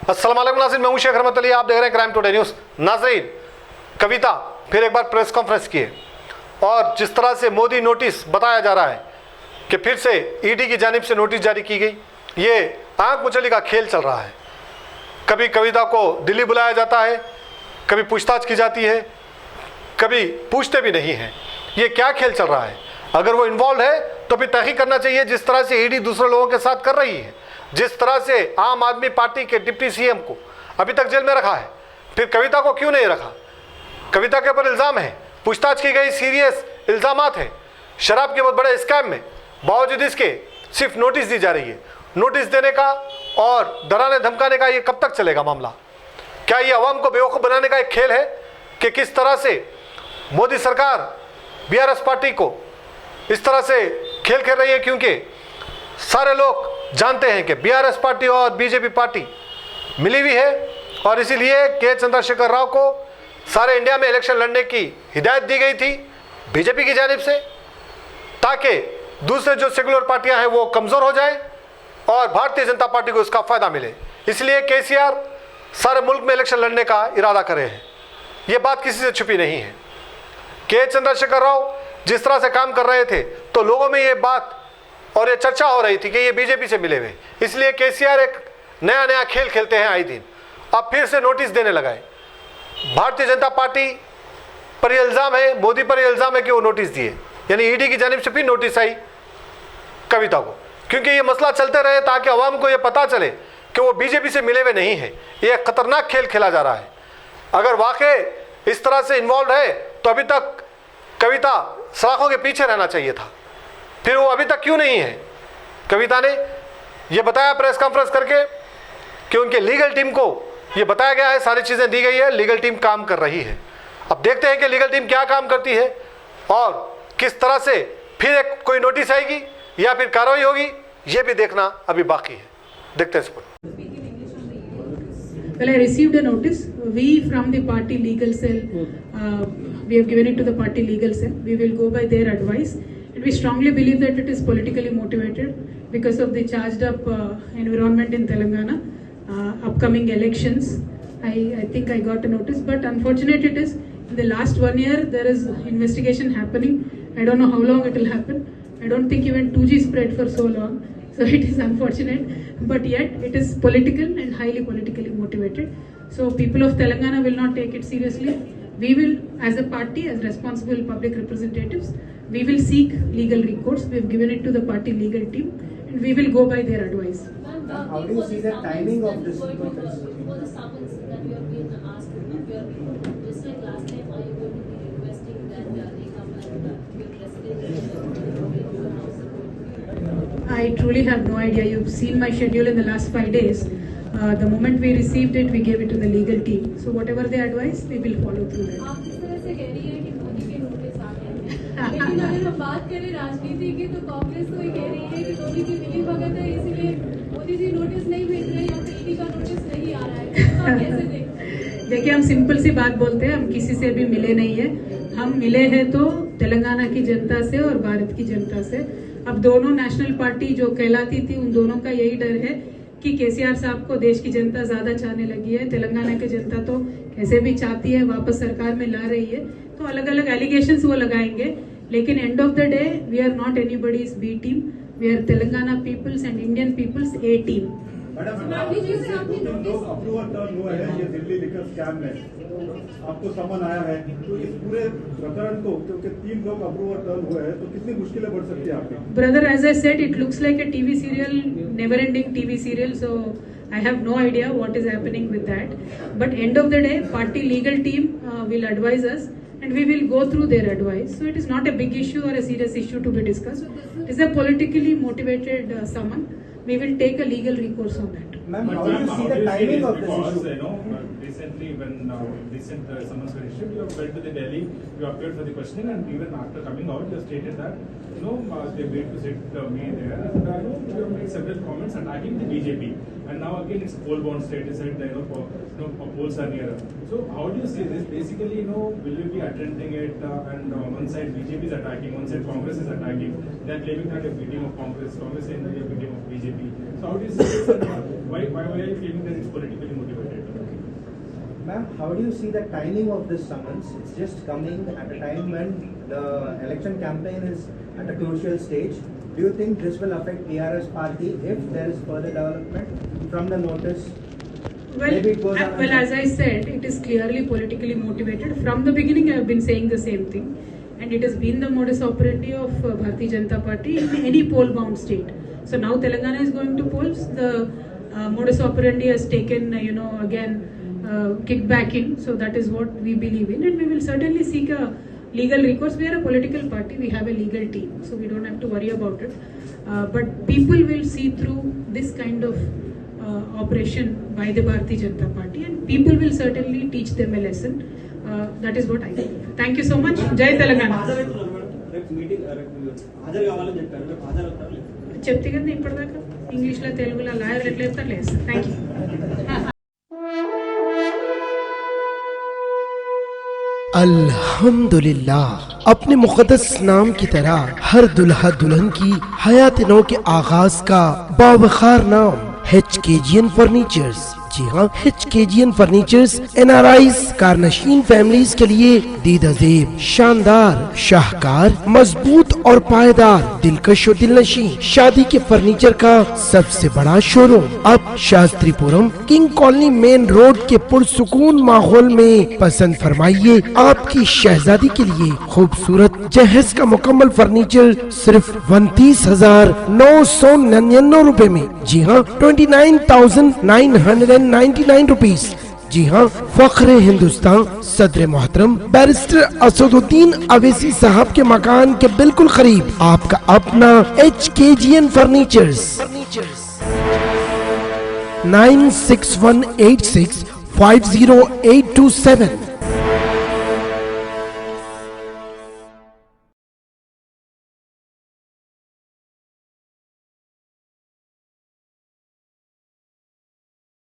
अस्सलाम वालेकुम नाज़रीन, मैं हूं शेख रहमत अली, आप देख रहे हैं क्राइम टुडे न्यूज़। नाज़रीन, कविता फिर एक बार प्रेस कॉन्फ्रेंस की है और जिस तरह से मोदी नोटिस बताया जा रहा है कि फिर से ईडी की जानिब से नोटिस जारी की गई, ये आंख मुचली का खेल चल रहा है। कभी कविता को दिल्ली बुलाया जाता है, कभी पूछताछ की जाती है, कभी पूछते भी नहीं हैं। ये क्या खेल चल रहा है? अगर वो इन्वॉल्व है तो फिर तहकीक करना चाहिए, जिस तरह से ईडी दूसरे लोगों के साथ कर रही है। जिस तरह से आम आदमी पार्टी के डिप्टी सीएम को अभी तक जेल में रखा है, फिर कविता को क्यों नहीं रखा? कविता के ऊपर इल्ज़ाम है, पूछताछ की गई, सीरियस इल्ज़ामात हैं शराब के बहुत बड़े स्कैम में, बावजूद इसके सिर्फ नोटिस दी जा रही है। नोटिस देने का और डराने धमकाने का ये कब तक चलेगा मामला? क्या ये अवाम को बेवकूफ़ बनाने का एक खेल है कि किस तरह से मोदी सरकार बीआरएस पार्टी को इस तरह से खेल खेल रही है? क्योंकि सारे लोग जानते हैं कि बीआरएस पार्टी और बीजेपी पार्टी मिली हुई है और इसीलिए के चंद्रशेखर राव को सारे इंडिया में इलेक्शन लड़ने की हिदायत दी गई थी बीजेपी की जानिब से, ताकि दूसरे जो सेकुलर पार्टियां हैं वो कमज़ोर हो जाएं और भारतीय जनता पार्टी को इसका फ़ायदा मिले। इसलिए केसीआर सारे मुल्क में इलेक्शन लड़ने का इरादा करे हैं। ये बात किसी से छुपी नहीं है। के चंद्रशेखर राव जिस तरह से काम कर रहे थे तो लोगों में ये बात और ये चर्चा हो रही थी कि ये बीजेपी से मिले हुए, इसलिए केसीआर एक नया खेल खेलते हैं आए दिन। अब फिर से नोटिस देने लगाए। भारतीय जनता पार्टी पर यह इल्ज़ाम है, मोदी पर यह इल्ज़ाम है कि वो नोटिस दिए, यानी ईडी की जानिब से फिर नोटिस आई कविता को, क्योंकि ये मसला चलते रहे ताकि अवाम को ये पता चले कि वो बीजेपी से मिले हुए नहीं है। ये एक खतरनाक खेल खेला जा रहा है। अगर वाकई इस तरह से इन्वॉल्व है तो अभी तक कविता सलाखों के पीछे रहना चाहिए था, फिर वो अभी तक क्यों नहीं है? कविता ने ये बताया प्रेस कॉन्फ्रेंस करके कि उनके लीगल टीम को ये बताया गया है, सारी चीज़ें दी गई है, लीगल टीम काम कर रही है। अब देखते हैं कि लीगल टीम क्या काम करती है और किस तरह से फिर एक कोई नोटिस आएगी या फिर कार्रवाई होगी, ये भी देखना अभी बाकी है। देखते हैं। Well, I received a notice. We from the party legal cell, we have given it to the party legal cell. We will go by their advice. And we strongly believe that it is politically motivated because of the charged up environment in Telangana, upcoming elections. I think I got a notice, but unfortunate it is, in the last 1 year, there is investigation happening. I don't know how long it will happen. I don't think even 2G spread for so long. So it is unfortunate, but yet it is political and highly politically motivated. So people of Telangana will not take it seriously. We will, as a party, as responsible public representatives, we will seek legal recourse. We have given it to the party legal team and we will go by their advice. How do you see the timing of this notice? For the summons that you have been asked, just like last time, are you going to be requesting that they come and your president your house? I truly have no idea. You've seen my schedule in the last 5 days. The moment we received it, we gave it to the legal team. So whatever they advise, we will follow through that. आप किस तरह से कह रही हैं कि मोदी के notice आ गए हैं, लेकिन अगर हम बात करें राजनीति की तो कांग्रेस तो ये कह रही है कि मोदी की मिली भगत है, इसीलिए मोदी जी नोटिस नहीं भेज रहे या फिर ईडी का नोटिस नहीं आ रहा है। तो आप कैसे देखते हैं? देखिए, हम सिंपल सी बात बोलते हैं, हम किसी से भी मिले नहीं है। हम मिले हैं तो तेलंगाना की जनता से और भारत की जनता से। अब दोनों नेशनल पार्टी जो कहलाती थी, उन दोनों का यही डर है कि केसीआर साहब को देश की जनता ज्यादा चाहने लगी है। तेलंगाना की जनता तो कैसे भी चाहती है, वापस सरकार में ला रही है, तो अलग अलग एलिगेशंस वो लगाएंगे, लेकिन end of the day we are not anybody's B team, we are Telangana peoples and Indian peoples A team. आपको समन आया है तो इस पूरे प्रकरण को, क्योंकि 3 लोग अप्रूवर टर्न हुए हैं, तो कितनी मुश्किलें बढ़ सकती है आपकी? Brother, as I said, it looks like a TV serial, never-ending TV serial. So I have no idea what is happening with that. But end of the day, party legal team will advise us, and we will go through their advice. So it is not a big issue or a serious issue to be discussed. It is a politically motivated summon. We will take a legal recourse on that. Ma'am, how do you see the timing of this issue? They say recently when recent summons were issued, you have went to the Delhi, you appeared for the questioning, and even after coming out, you have stated that they wait to sit me there, and you have made several comments attacking the BJP. And now again it's poll bound state. You said that polls are nearer. So how do you see this? Basically, will you be attending it? And one side BJP is attacking, one side Congress is attacking. They are claiming that a beating of Congress saying that a beating of BJP. So how do you see this? And why are you claiming that it's politically motivated? Ma'am, how do you see the timing of this summons? It's just coming at a time when the election campaign is at a crucial stage. Do you think this will affect PRS party if there is further development from the notice? Well, Maybe it goes on- as I said, it is clearly politically motivated. From the beginning, I have been saying the same thing. And it has been the modus operandi of Bharatiya Janata Party in any poll-bound state. So now Telangana is going to polls. The modus operandi has taken, again, kickbacking. So that is what we believe in. And we will certainly seek a legal recourse. We are a political party. We have a legal team. So we don't have to worry about it. But people will see through this kind of operation by the Bharatiya Janata Party. And people will certainly teach them a lesson. That is what I think. Thank you so much. Jai Telangana. చెప్తే కదా ఇప్పటిదాకా ఇంగ్లీష్లో తెలుగులో లాయర్లు ఎట్లా చెప్తారు లేదు. Thank you. अल्हम्दुलिल्लाह, अपने मुक़द्दस नाम की तरह हर दुल्हा दुल्हन की हयात नौ के आगाज का बावखार नाम HKGN फर्नीचर्स। जी हाँ, HKGN फर्नीचर्स NRIs कारनशीन फैमिलीज के लिए दीदाजेब, शानदार, शाहकार, मजबूत और पायदार, दिलकश और दिलनशीं शादी के फर्नीचर का सबसे बड़ा शोरूम अब Shastripuram king colony main road के पुरसुकून माहौल में पसंद फरमाइए आपकी शहजादी के लिए खूबसूरत जहेज का मुकम्मल फर्नीचर सिर्फ 29,999 रुपए में। जी हाँ, 29,999 रुपीस। जी हाँ, फख्र हिंदुस्तान सदर मोहतरम बैरिस्टर असदुद्दीन अवैसी साहब के मकान के बिल्कुल करीब आपका अपना HKGN फर्नीचर्स। 9618650827